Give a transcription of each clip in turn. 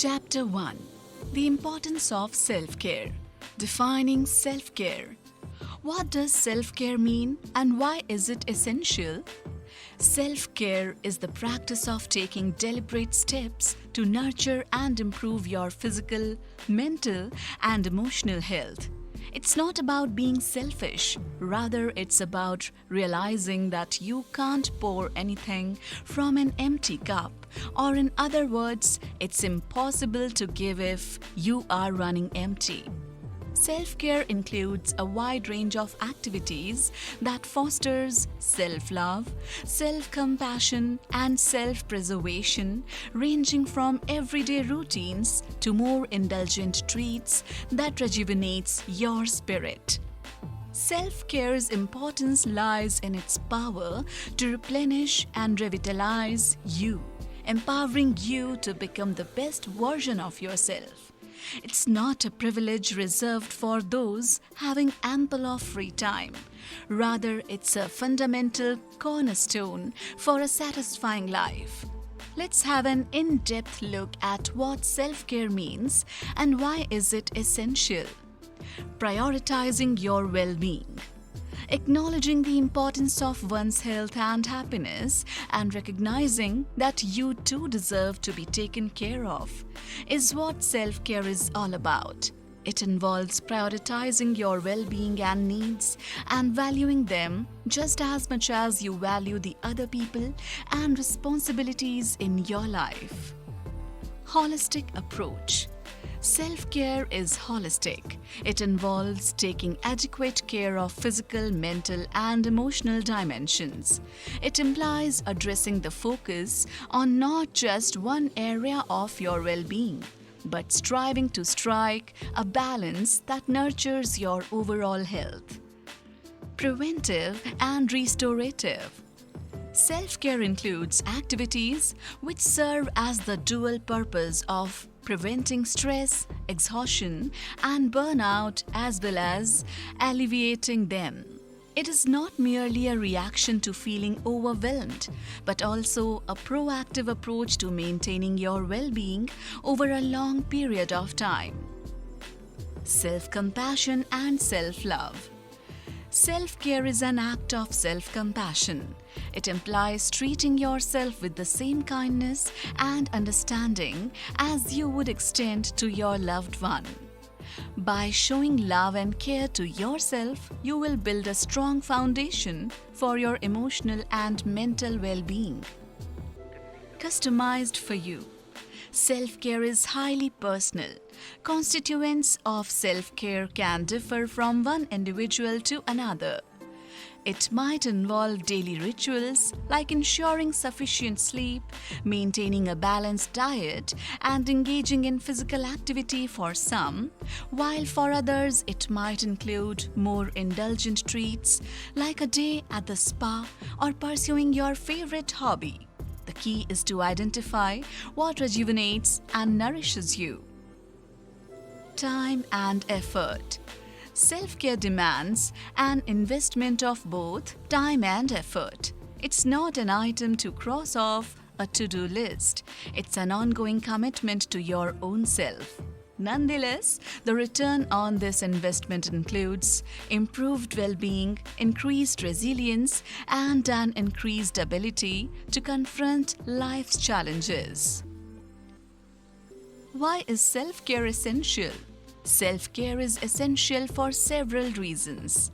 Chapter 1: The Importance of Self-Care. Defining self-care. What does self-care mean and why is it essential? Self-care is the practice of taking deliberate steps to nurture and improve your physical, mental, and emotional health. It's not about being selfish, rather, it's about realizing that you can't pour anything from an empty cup, or in other words, it's impossible to give if you are running empty. Self-care includes a wide range of activities that fosters self-love, self-compassion, and self-preservation, ranging from everyday routines to more indulgent treats that rejuvenates your spirit. Self-care's importance lies in its power to replenish and revitalize you, empowering you to become the best version of yourself. It's not a privilege reserved for those having ample of free time. Rather, it's a fundamental cornerstone for a satisfying life. Let's have an in-depth look at what self-care means and why is it essential. Prioritizing your well-being. Acknowledging the importance of one's health and happiness and recognizing that you too deserve to be taken care of is what self-care is all about. It involves prioritizing your well-being and needs and valuing them just as much as you value the other people and responsibilities in your life. Holistic approach. Self-care is holistic. It involves taking adequate care of physical, mental, and emotional dimensions. It implies addressing the focus on not just one area of your well-being, but striving to strike a balance that nurtures your overall health. Preventive and restorative. Self-care includes activities which serve as the dual purpose of preventing stress, exhaustion, and burnout as well as alleviating them. It is not merely a reaction to feeling overwhelmed, but also a proactive approach to maintaining your well-being over a long period of time. Self-compassion and self-love. Self-care is an act of self-compassion. It implies treating yourself with the same kindness and understanding as you would extend to your loved one. By showing love and care to yourself, you will build a strong foundation for your emotional and mental well-being. Customized for you. Self-care is highly personal. Constituents of self-care can differ from one individual to another. It might involve daily rituals like ensuring sufficient sleep, maintaining a balanced diet, and engaging in physical activity for some, while for others it might include more indulgent treats like a day at the spa or pursuing your favorite hobby. The key is to identify what rejuvenates and nourishes you. Time and effort. Self-care demands an investment of both time and effort. It's not an item to cross off a to-do list. It's an ongoing commitment to your own self. Nonetheless, the return on this investment includes improved well-being, increased resilience, and an increased ability to confront life's challenges. Why is self-care essential? Self-care is essential for several reasons.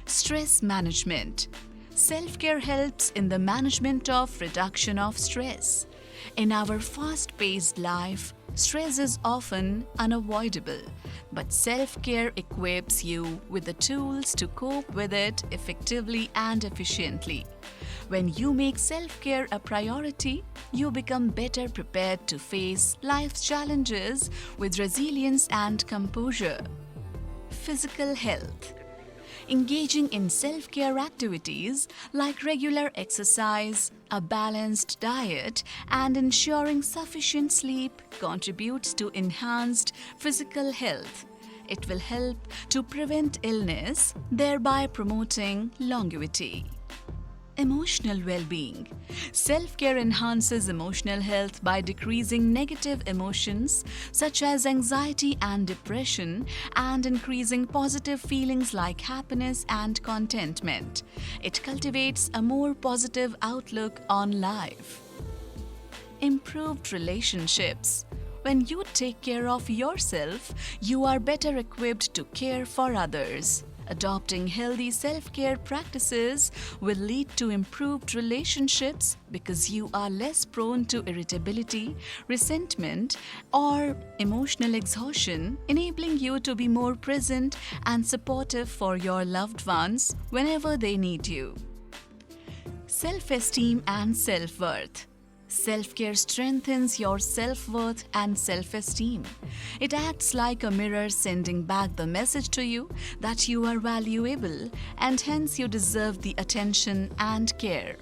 Stress management. Self-care helps in the management of reduction of stress. In our fast-paced life, stress is often unavoidable, but self-care equips you with the tools to cope with it effectively and efficiently. When you make self-care a priority, you become better prepared to face life's challenges with resilience and composure. Physical health. Engaging in self-care activities like regular exercise, a balanced diet, and ensuring sufficient sleep contributes to enhanced physical health. It will help to prevent illness, thereby promoting longevity. Emotional well-being. Self-care enhances emotional health by decreasing negative emotions such as anxiety and depression and increasing positive feelings like happiness and contentment. It cultivates a more positive outlook on life. Improved relationships. When you take care of yourself, you are better equipped to care for others. Adopting healthy self-care practices will lead to improved relationships because you are less prone to irritability, resentment, or emotional exhaustion, enabling you to be more present and supportive for your loved ones whenever they need you. Self-esteem and self-worth. Self-care strengthens your self-worth and self-esteem. It acts like a mirror sending back the message to you that you are valuable and hence you deserve the attention and care.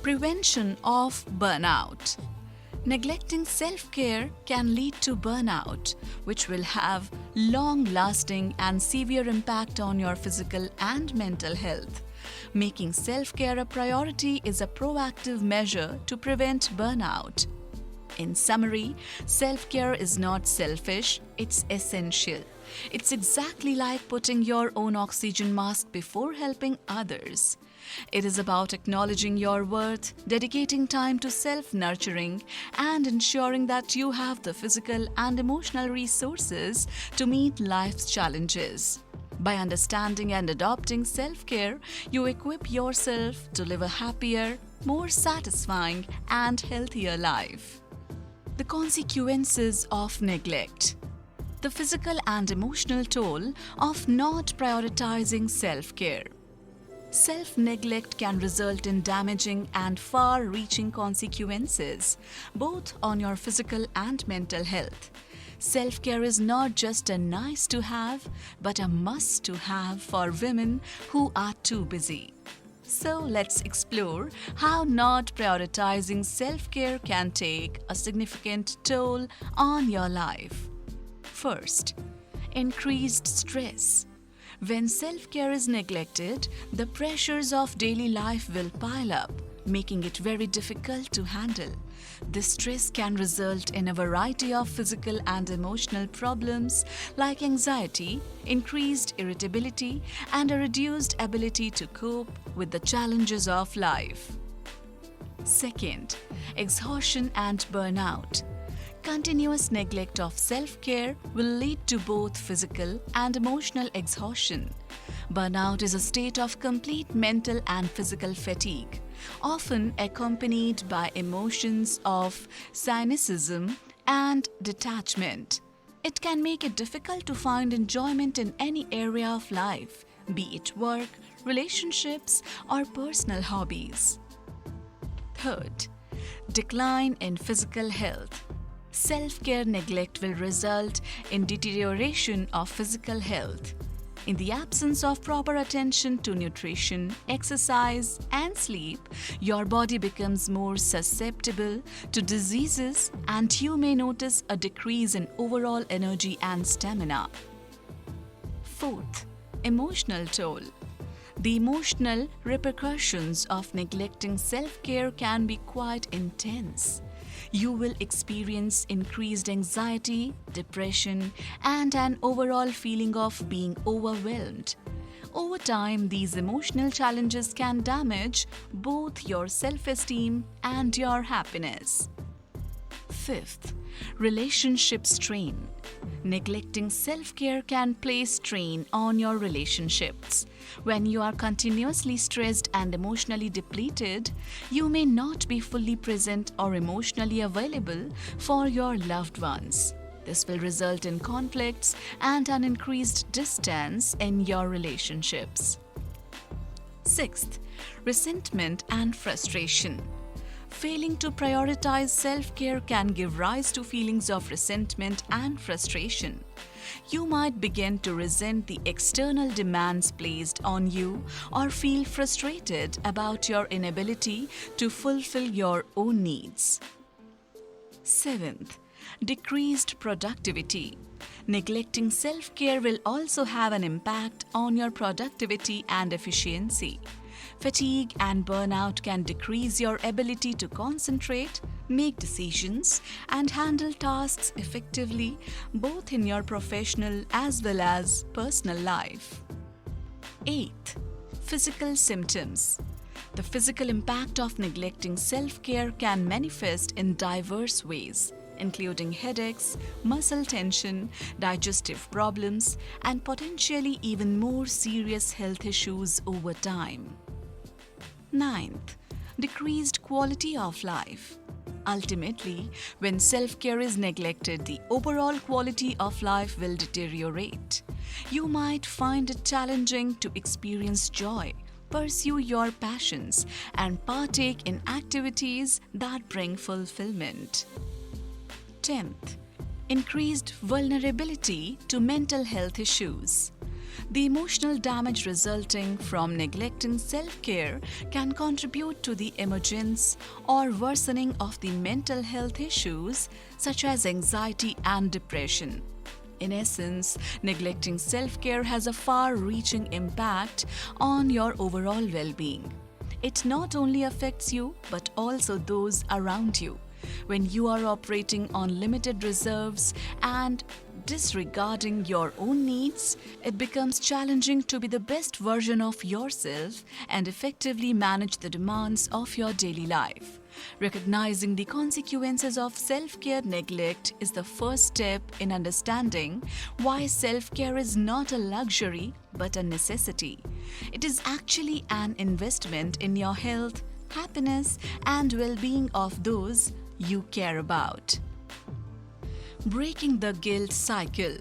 Prevention of burnout. Neglecting self-care can lead to burnout, which will have long-lasting and severe impact on your physical and mental health. Making self-care a priority is a proactive measure to prevent burnout. In summary, self-care is not selfish, it's essential. It's exactly like putting your own oxygen mask before helping others. It is about acknowledging your worth, dedicating time to self-nurturing, and ensuring that you have the physical and emotional resources to meet life's challenges. By understanding and adopting self-care, you equip yourself to live a happier, more satisfying, and healthier life. The consequences of neglect. The physical and emotional toll of not prioritizing self-care. Self-neglect can result in damaging and far-reaching consequences, both on your physical and mental health. Self-care is not just a nice to have, but a must to have for women who are too busy. So let's explore how not prioritizing self-care can take a significant toll on your life. First, increased stress. When self-care is neglected, the pressures of daily life will pile up, making it very difficult to handle. This stress can result in a variety of physical and emotional problems like anxiety, increased irritability, and a reduced ability to cope with the challenges of life. Second, exhaustion and burnout. Continuous neglect of self-care will lead to both physical and emotional exhaustion. Burnout is a state of complete mental and physical fatigue, often accompanied by emotions of cynicism and detachment. It can make it difficult to find enjoyment in any area of life, be it work, relationships, or personal hobbies. Third, decline in physical health. Self-care neglect will result in deterioration of physical health. In the absence of proper attention to nutrition, exercise, and sleep, your body becomes more susceptible to diseases and you may notice a decrease in overall energy and stamina. Fourth, emotional toll. The emotional repercussions of neglecting self-care can be quite intense. You will experience increased anxiety, depression, and an overall feeling of being overwhelmed. Over time, these emotional challenges can damage both your self-esteem and your happiness. Fifth, relationship strain. Neglecting self-care can place strain on your relationships. When you are continuously stressed and emotionally depleted, you may not be fully present or emotionally available for your loved ones. This will result in conflicts and an increased distance in your relationships. Sixth, resentment and frustration. Failing to prioritize self-care can give rise to feelings of resentment and frustration. You might begin to resent the external demands placed on you or feel frustrated about your inability to fulfill your own needs. Seventh, decreased productivity. Neglecting self-care will also have an impact on your productivity and efficiency. Fatigue and burnout can decrease your ability to concentrate, make decisions, and handle tasks effectively, both in your professional as well as personal life. 8th, physical symptoms. The physical impact of neglecting self-care can manifest in diverse ways, including headaches, muscle tension, digestive problems, and potentially even more serious health issues over time. 9th, decreased quality of life. Ultimately, when self-care is neglected, the overall quality of life will deteriorate. You might find it challenging to experience joy, pursue your passions, and partake in activities that bring fulfillment. 10th, increased vulnerability to mental health issues. The emotional damage resulting from neglecting self-care can contribute to the emergence or worsening of the mental health issues such as anxiety and depression. In essence, neglecting self-care has a far-reaching impact on your overall well-being. It not only affects you but also those around you. When you are operating on limited reserves and disregarding your own needs, it becomes challenging to be the best version of yourself and effectively manage the demands of your daily life. Recognizing the consequences of self-care neglect is the first step in understanding why self-care is not a luxury but a necessity. It is actually an investment in your health, happiness, and well-being of those you care about. Breaking the guilt cycle.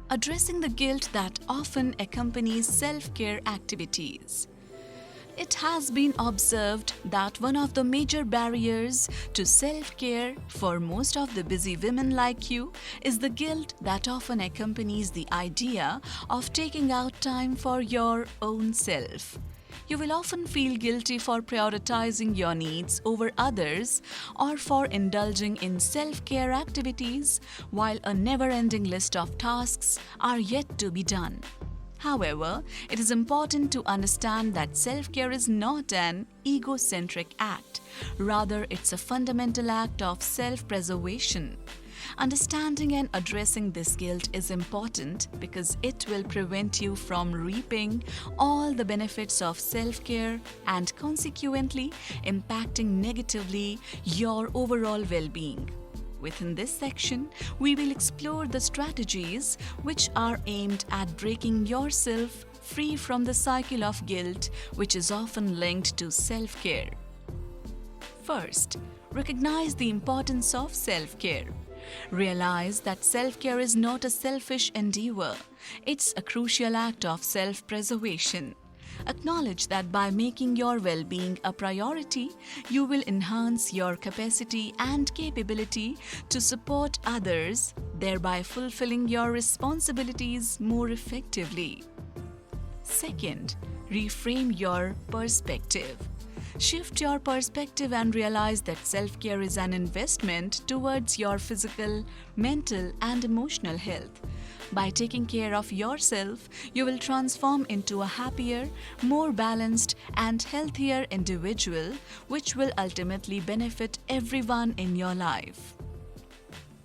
Addressing the guilt that often accompanies self-care activities. It has been observed that one of the major barriers to self-care for most of the busy women like you is the guilt that often accompanies the idea of taking out time for your own self. You will often feel guilty for prioritizing your needs over others or for indulging in self-care activities while a never-ending list of tasks are yet to be done. However, it is important to understand that self-care is not an egocentric act. Rather, it's a fundamental act of self-preservation. Understanding and addressing this guilt is important because it will prevent you from reaping all the benefits of self-care and consequently impacting negatively your overall well-being. Within this section, we will explore the strategies which are aimed at breaking yourself free from the cycle of guilt which is often linked to self-care. First, recognize the importance of self-care. Realize that self-care is not a selfish endeavor. It's a crucial act of self-preservation. Acknowledge that by making your well-being a priority, you will enhance your capacity and capability to support others, thereby fulfilling your responsibilities more effectively. Second, reframe your perspective. Shift your perspective and realize that self-care is an investment towards your physical, mental, and emotional health. By taking care of yourself, you will transform into a happier, more balanced, and healthier individual, which will ultimately benefit everyone in your life.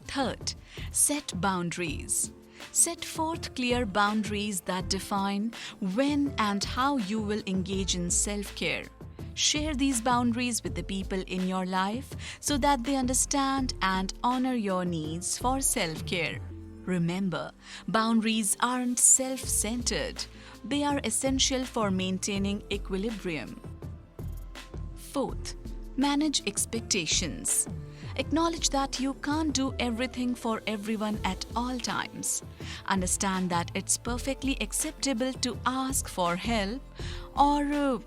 Third, set boundaries. Set forth clear boundaries that define when and how you will engage in self-care. Share these boundaries with the people in your life so that they understand and honor your needs for self-care. Remember, boundaries aren't self-centered. They are essential for maintaining equilibrium. Fourth, manage expectations. Acknowledge that you can't do everything for everyone at all times. Understand that it's perfectly acceptable to ask for help or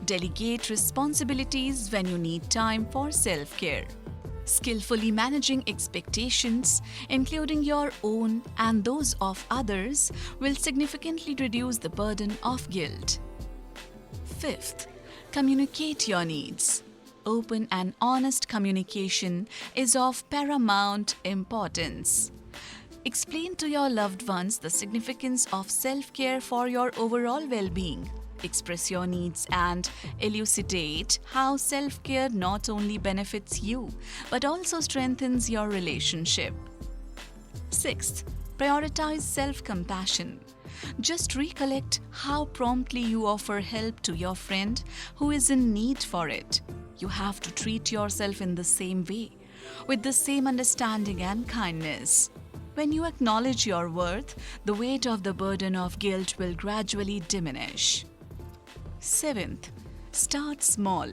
delegate responsibilities when you need time for self-care. Skillfully managing expectations, including your own and those of others, will significantly reduce the burden of guilt. Fifth, communicate your needs. Open and honest communication is of paramount importance. Explain to your loved ones the significance of self-care for your overall well-being. express your needs, and elucidate how self-care not only benefits you but also strengthens your relationship. Sixth, prioritize self-compassion. Just recollect how promptly you offer help to your friend who is in need for it. You have to treat yourself in the same way, with the same understanding and kindness. When you acknowledge your worth, the weight of the burden of guilt will gradually diminish. Seventh, start small.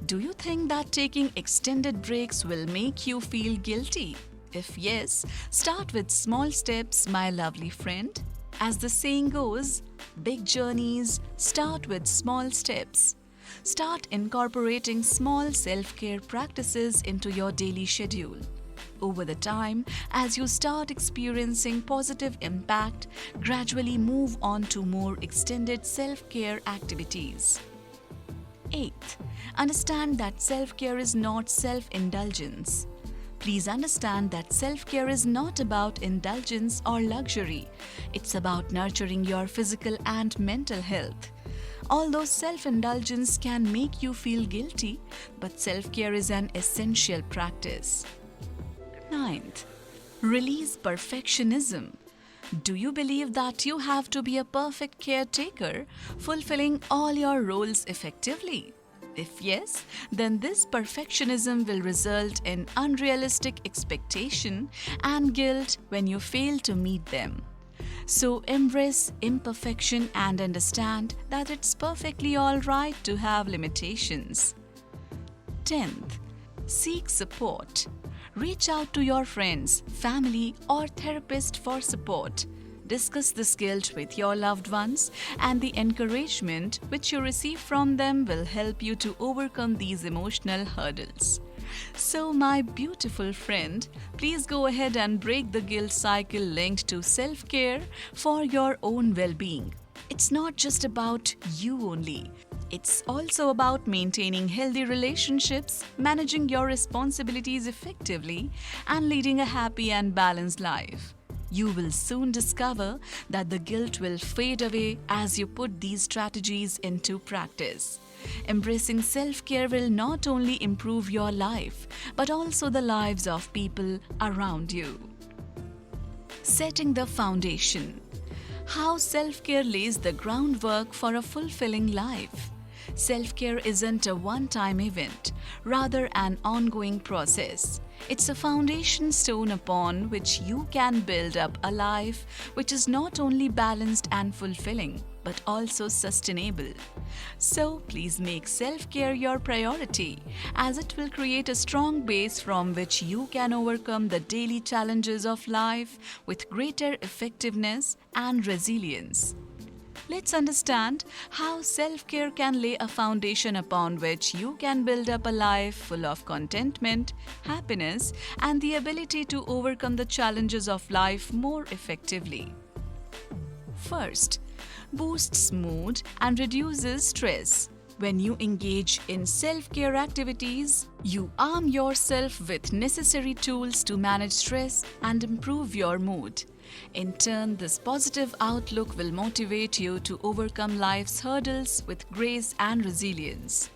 Do you think that taking extended breaks will make you feel guilty? If yes, start with small steps, my lovely friend. As the saying goes, big journeys start with small steps. Start incorporating small self-care practices into your daily schedule. Over the time, as you start experiencing positive impact, gradually move on to more extended self-care activities. Eighth, understand that self-care is not self-indulgence. Please understand that self-care is not about indulgence or luxury. It's about nurturing your physical and mental health. Although self-indulgence can make you feel guilty, but self-care is an essential practice. Ninth, release perfectionism. Do you believe that you have to be a perfect caretaker, fulfilling all your roles effectively? If yes, then this perfectionism will result in unrealistic expectation and guilt when you fail to meet them. So embrace imperfection and understand that it's perfectly all right to have limitations. 10th, seek support. Reach out to your friends, family, or therapist for support. Discuss this guilt with your loved ones, and the encouragement which you receive from them will help you to overcome these emotional hurdles. So, my beautiful friend, please go ahead and break the guilt cycle linked to self-care for your own well-being. It's not just about you only. It's also about maintaining healthy relationships, managing your responsibilities effectively, and leading a happy and balanced life. You will soon discover that the guilt will fade away as you put these strategies into practice. Embracing self-care will not only improve your life, but also the lives of people around you. Setting the foundation. How self-care lays the groundwork for a fulfilling life. Self-care isn't a one-time event, rather an ongoing process. It's a foundation stone upon which you can build up a life which is not only balanced and fulfilling, but also sustainable. So please make self-care your priority, as it will create a strong base from which you can overcome the daily challenges of life with greater effectiveness and resilience. Let's understand how self-care can lay a foundation upon which you can build up a life full of contentment, happiness, and the ability to overcome the challenges of life more effectively. First, boosts mood and reduces stress. When you engage in self-care activities, you arm yourself with necessary tools to manage stress and improve your mood. In turn, this positive outlook will motivate you to overcome life's hurdles with grace and resilience.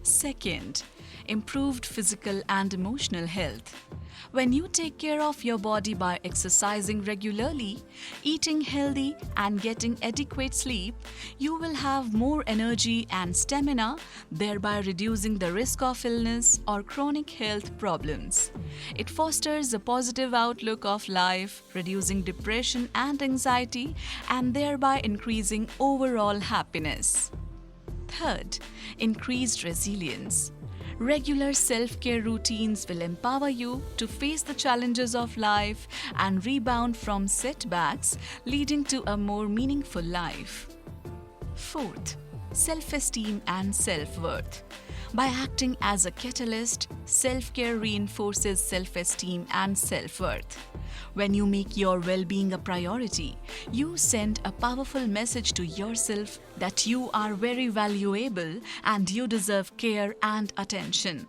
Second, improved physical and emotional health. When you take care of your body by exercising regularly, eating healthy, and getting adequate sleep, you will have more energy and stamina, thereby reducing the risk of illness or chronic health problems. It fosters a positive outlook of life, reducing depression and anxiety, and thereby increasing overall happiness. Third, increased resilience. Regular self-care routines will empower you to face the challenges of life and rebound from setbacks, leading to a more meaningful life. Fourth, self-esteem and self-worth. By acting as a catalyst, self-care reinforces self-esteem and self-worth. When you make your well-being a priority, you send a powerful message to yourself that you are very valuable and you deserve care and attention.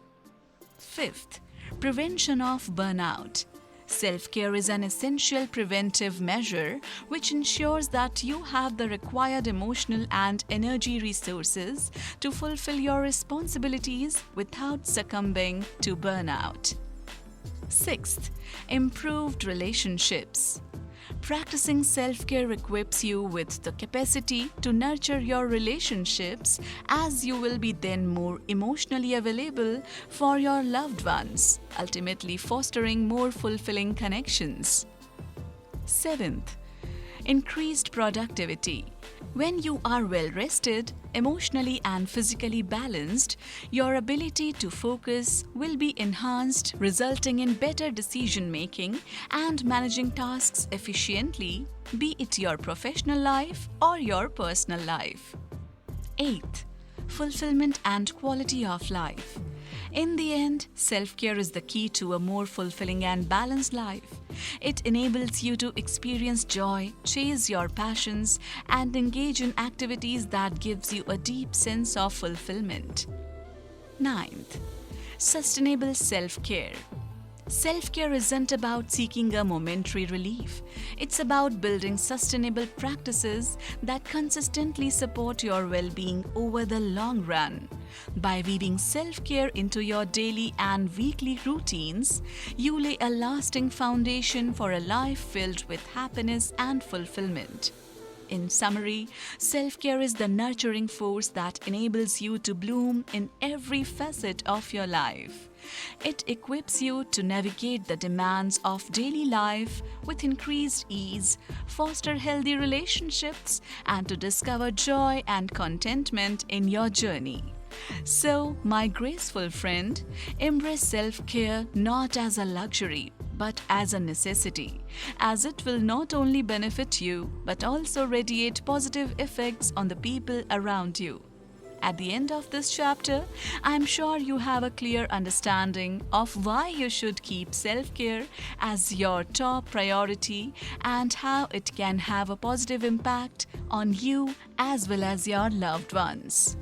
Fifth, prevention of burnout. Self-care is an essential preventive measure which ensures that you have the required emotional and energy resources to fulfill your responsibilities without succumbing to burnout. Sixth, improved relationships. Practicing self-care equips you with the capacity to nurture your relationships, as you will be then more emotionally available for your loved ones, ultimately fostering more fulfilling connections. Seventh, increased productivity. When you are well rested, emotionally and physically balanced, your ability to focus will be enhanced, resulting in better decision making and managing tasks efficiently, be it your professional life or your personal life. Eighth, fulfillment and quality of life. In the end, self-care is the key to a more fulfilling and balanced life. It enables you to experience joy, chase your passions, and engage in activities that gives you a deep sense of fulfillment. Ninth, sustainable self-care. Self-care isn't about seeking a momentary relief. It's about building sustainable practices that consistently support your well-being over the long run. By weaving self-care into your daily and weekly routines, you lay a lasting foundation for a life filled with happiness and fulfillment. In summary, self-care is the nurturing force that enables you to bloom in every facet of your life. It equips you to navigate the demands of daily life with increased ease, foster healthy relationships, and to discover joy and contentment in your journey. So, my graceful friend, embrace self-care not as a luxury, but as a necessity, as it will not only benefit you, but also radiate positive effects on the people around you. At the end of this chapter, I'm sure you have a clear understanding of why you should keep self-care as your top priority and how it can have a positive impact on you as well as your loved ones.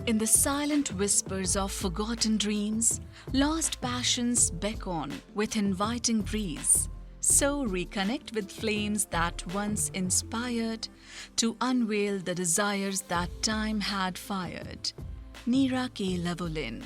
In the silent whispers of forgotten dreams, lost passions beckon with inviting breeze. So reconnect with flames that once inspired to unveil the desires that time had fired. Neera K. Loveolyn.